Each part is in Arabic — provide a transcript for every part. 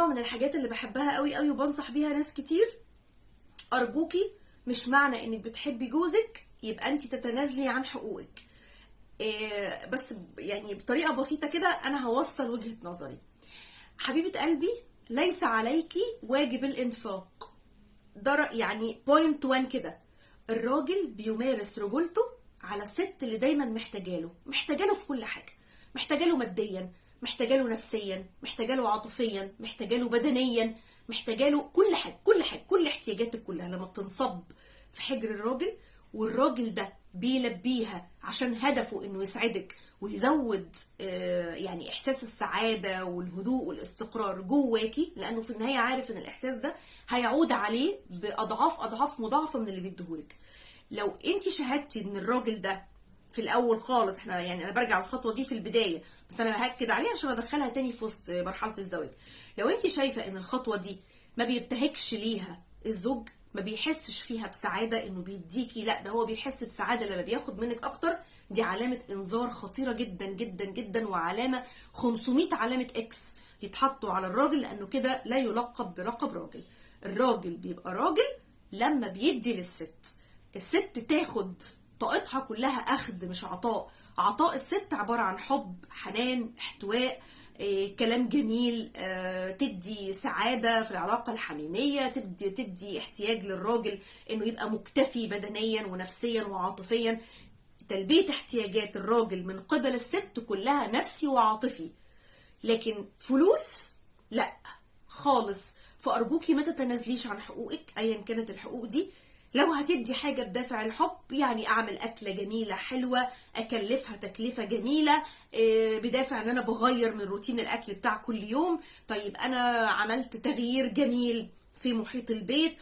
نقطة من الحاجات اللي بحبها قوي قوي وبنصح بيها ناس كتير. أرجوكي مش معنى إنك بتحبي جوزك يبقى أنت تتنازلي عن حقوقك. بس يعني بطريقة بسيطة كده أنا هوصل وجهة نظري. حبيبة قلبي، ليس عليكي واجب الإنفاق. ده يعني بوينت 1 كده. الراجل بيمارس رجولته على الست اللي دايما محتاجاله في كل حاجة. محتاجاله ماديا، محتاجاله نفسيا، محتاجاله عاطفيا، محتاجاله بدنيا، محتاجاله كل حاجة كل حاجة. كل احتياجاتك كلها لما بتنصب في حجر الراجل، والراجل ده بيلبيها عشان هدفه انه يسعدك ويزود يعني احساس السعادة والهدوء والاستقرار جواكي، لانه في النهاية عارف ان الاحساس ده هيعود عليه باضعاف اضعاف مضاعفة من اللي بيديهولك. لو انت شاهدتي ان الراجل ده في الاول خالص، احنا يعني انا برجع الخطوة دي في البداية بس انا هاكد عليها عشان ادخلها تاني في وسط مرحلة الزواج. لو انت شايفة ان الخطوة دي ما بيبتهجش ليها الزوج، ما بيحسش فيها بسعادة انه بيديكي، لا ده هو بيحس بسعادة لما بياخد منك اكتر، دي علامة انذار خطيرة جدا جدا جدا، وعلامة 500 علامة اكس يتحطوا على الراجل، لانه كده لا يلقب بلقب راجل. الراجل بيبقى راجل لما بيدي للست. الست تاخد طاقتها كلها اخذ مش عطاء. عطاء الست عبارة عن حب، حنان، احتواء، كلام جميل، تدي سعادة في العلاقة الحميمية، تدي احتياج للراجل انه يبقى مكتفي بدنيا ونفسيا وعاطفيا. تلبية احتياجات الراجل من قبل الست كلها نفسي وعاطفي، لكن فلوس لا خالص. فأرجوكي ما تتنازليش عن حقوقك ايا كانت الحقوق دي. لو هتدي حاجة بدافع الحب، يعني اعمل اكلة جميلة حلوة، اكلفها تكلفة جميلة، بدافع ان انا بغير من روتين الاكل بتاع كل يوم. طيب انا عملت تغيير جميل في محيط البيت،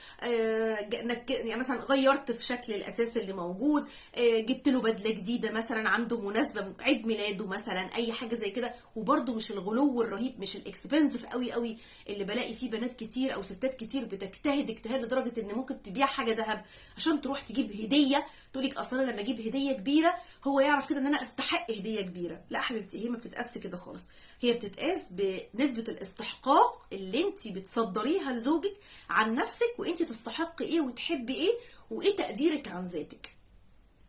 يعني مثلا غيرت في شكل الاساس اللي موجود، جبت له بدله جديده مثلا عنده مناسبه عيد ميلاده مثلا، اي حاجه زي كده. وبرده مش الغلو الرهيب، مش الاكسبنسيف قوي قوي اللي بلاقي فيه بنات كتير او ستات كتير بتجتهد اجتهاد لدرجه ان ممكن تبيع حاجه ذهب عشان تروح تجيب هديه، تقولك اصلا لما اجيب هديه كبيره هو يعرف كده ان انا استحق هديه كبيره. لا حبيبتي، هي ما بتتقاس كده خالص. هي بتتقاس بنسبه الاستحقاق اللي انت بتصدريها لزوجك عن نفسك، وانت تستحقي ايه وتحبي ايه وايه تقديرك عن ذاتك.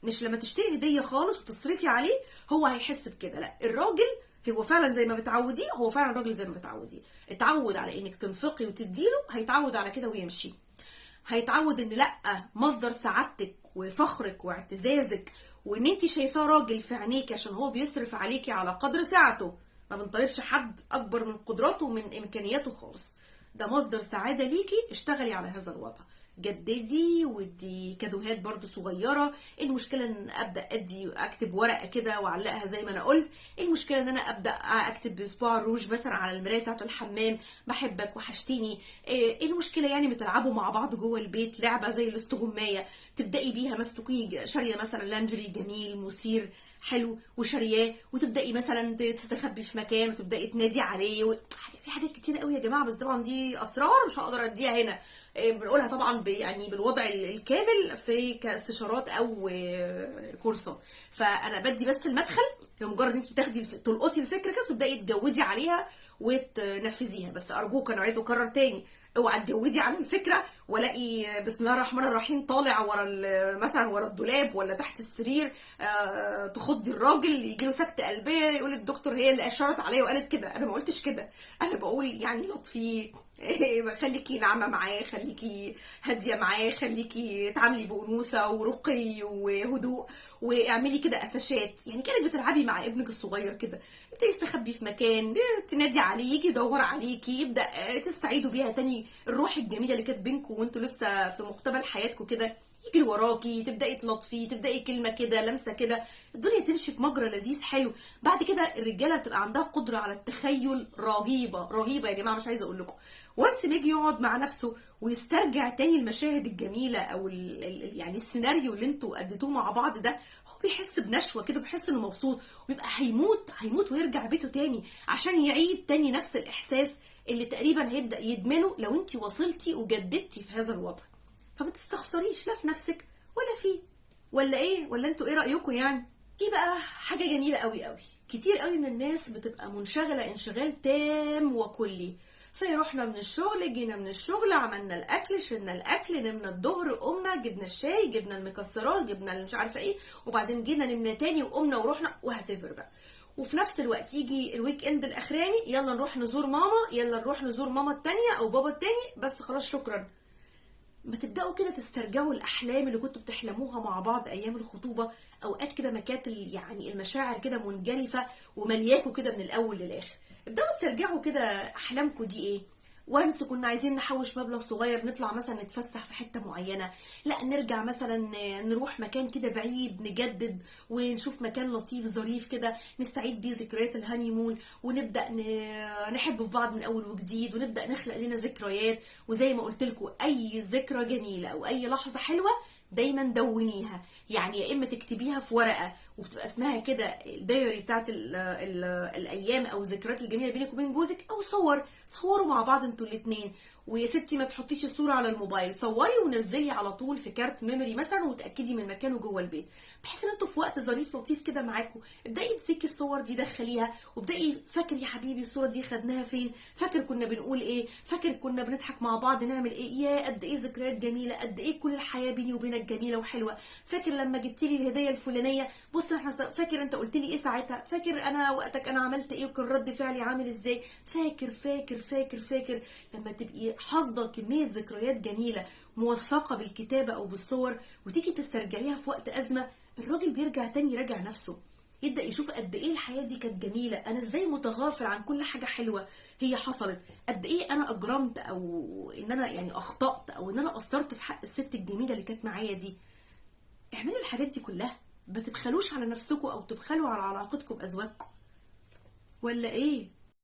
مش لما تشتري هديه خالص وتصرفي عليه هو هيحس بكده. لا، الراجل هو فعلا زي ما بتعوديه، هو فعلا راجل زي ما بتعوديه. اتعود على انك تنفقي وتديله، هيتعود على كده ويمشي. هيتعود ان لا، مصدر سعادتك وفخرك واعتزازك وان انت شايفاه راجل في عينيكي عشان هو بيصرف عليكي على قدر سعته. ما بنطالبش حد اكبر من قدراته ومن امكانياته خالص. ده مصدر سعادة ليكي. اشتغلي على هذا الوضع، جددي ودي كادوهات برضو صغيرة. ايه المشكلة ان ابدأ اكتب ورقة كده واعلقها زي ما انا قلت؟ ايه المشكلة ان انا ابدأ اكتب باسبوع روج مثلا على المراية بتاعت الحمام بحبك وحشتيني؟ ايه المشكلة يعني بتلعبوا مع بعض جوه البيت لعبة زي الاستغماية تبدأي بيها مثلا، تكوني شارية مثلا لانجري جميل مثير حلو وشارياه، وتبدأي مثلا تستخبي في مكان وتبدأي تنادي عليه في حاجات كتير قوي يا جماعة، بس طبعا دي اسرار مش هقدر اديها هنا. بنقولها طبعا يعني بالوضع الكامل في كاستشارات او كورسات. فانا بدي بس المدخل لمجرد انت تاخدي تلقطي الفكره كده وتبداي تجودي عليها وتنفذيها. بس ارجوك انا عايز اكرر تاني، اوعى تجودي على الفكره والاقي بسم الله الرحمن الرحيم طالع ورا مثلا ورا الدولاب ولا تحت السرير تخضي الراجل يجي له سكته قلبيه يقول الدكتور هي اللي اشارت عليا وقالت كده. انا ما قلتش كده، انا بقول يعني لطفي، خليكي ناعمه معاه، خليكي هاديه معاه، خليكي تعاملي بانوثه ورقي وهدوء، واعملي كده قفشات يعني كانك بتلعبي مع ابنك الصغير كده. ابتدي يستخبي في مكان، تنادي عليه يجي يدور عليكي، يبدا تستعيدوا بيها تاني الروح الجميله اللي كانت بينكم وانتوا لسه في مقتبل حياتكم كده. يجري وراكي، تبداي تلطفي، تبداي كلمه كده لمسه كده، الدنيا تمشي في مجرى لذيذ حلو. بعد كده الرجاله بتبقى عندها قدره على التخيل رهيبه رهيبه يا جماعه، مش عايزه اقول لكم. وانس ما يجي يقعد مع نفسه ويسترجع تاني المشاهد الجميله او يعني السيناريو اللي انتوا اديتوه مع بعض ده، هو بيحس بنشوه كده، بيحس انه مبسوط، ويبقى هيموت ويرجع بيته تاني عشان يعيد تاني نفس الاحساس اللي تقريبا هيبدا يدمنه لو انت وصلتي وجددتي في هذا الوضع. فما تستخسريش لا في نفسك ولا فيه، ولا ايه؟ ولا انتوا ايه رايكم يعني؟ ايه بقى حاجه جميله قوي قوي. كتير قوي من الناس بتبقى منشغله انشغال تام وكلي فروحنا من الشغل، جينا من الشغل، عملنا الاكل، شلنا الاكل، نمنا الظهر، قمنا جبنا الشاي، جبنا المكسرات، جبنا مش عارفه ايه، وبعدين جينا نمنا تاني وقمنا ورحنا وهتفر بقى. وفي نفس الوقت يجي الويك اند الاخراني، يلا نروح نزور ماما، يلا نروح نزور ماما التانية او بابا التاني، بس خلاص شكرا. ما تبداوا كده تسترجعوا الاحلام اللي كنتوا بتحلموها مع بعض ايام الخطوبه. اوقات كده ما كانت يعني المشاعر كده منجرفه وملياكوا كده من الاول للاخر. ابداوا استرجعوا كده احلامكم دي ايه. وانس كنا عايزين نحوش مبلغ صغير نطلع مثلا نتفسح في حته معينه، لا نرجع مثلا نروح مكان كده بعيد نجدد ونشوف مكان لطيف ظريف كده نستعيد بيه ذكريات الهانيمون، ونبدا نحب في بعض من اول وجديد، ونبدا نخلق لنا ذكريات. وزي ما قلت لكم اي ذكرى جميله او اي لحظه حلوه دايما دونيها، يعني يا اما تكتبيها في ورقه وبتبقى اسمها كده الدايري بتاعت الايام او الذكريات الجميله بينك وبين جوزك، او صوروا مع بعض انتوا الاثنين. ويا ستي ما تحطيش الصوره على الموبايل، صوري ونزلي على طول في كارت ميموري مثلا، وتاكدي من مكانه جوه البيت، بحيث ان انتوا في وقت ظريف لطيف كده معاكم ابداي امسكي الصور دي دخليها، وابداي فاكر يا حبيبي الصوره دي خدناها فين، فاكر كنا بنقول ايه، فاكر كنا بنضحك مع بعض نعمل ايه، يا قد ايه ذكريات جميله، قد ايه كل الحياه بيني وبينك جميله وحلوه، فاكر لما جبت لي الهديه الفلانيه، بص احنا فاكر انت قلت لي ايه ساعتها، فاكر انا وقتك انا عملت ايه وكان رد فعلي عامل ازاي، فاكر فاكر فاكر فاكر. لما تبقي حافظه كميه ذكريات جميله موثقه بالكتابه او بالصور وتيجي تسترجعيها في وقت ازمه، الراجل بيرجع تاني يراجع نفسه، يبدا يشوف قد ايه الحياه دي كانت جميله، انا ازاي متغافل عن كل حاجه حلوه هي حصلت، قد ايه انا اجرمت او ان انا يعني اخطات او ان انا قصرت في حق الست الجميله اللي كانت معايا دي. اعملوا الحاجات دي كلها، ما تبخلوش على نفسكم او تبخلوا على علاقتكم بازواجكم، ولا ايه؟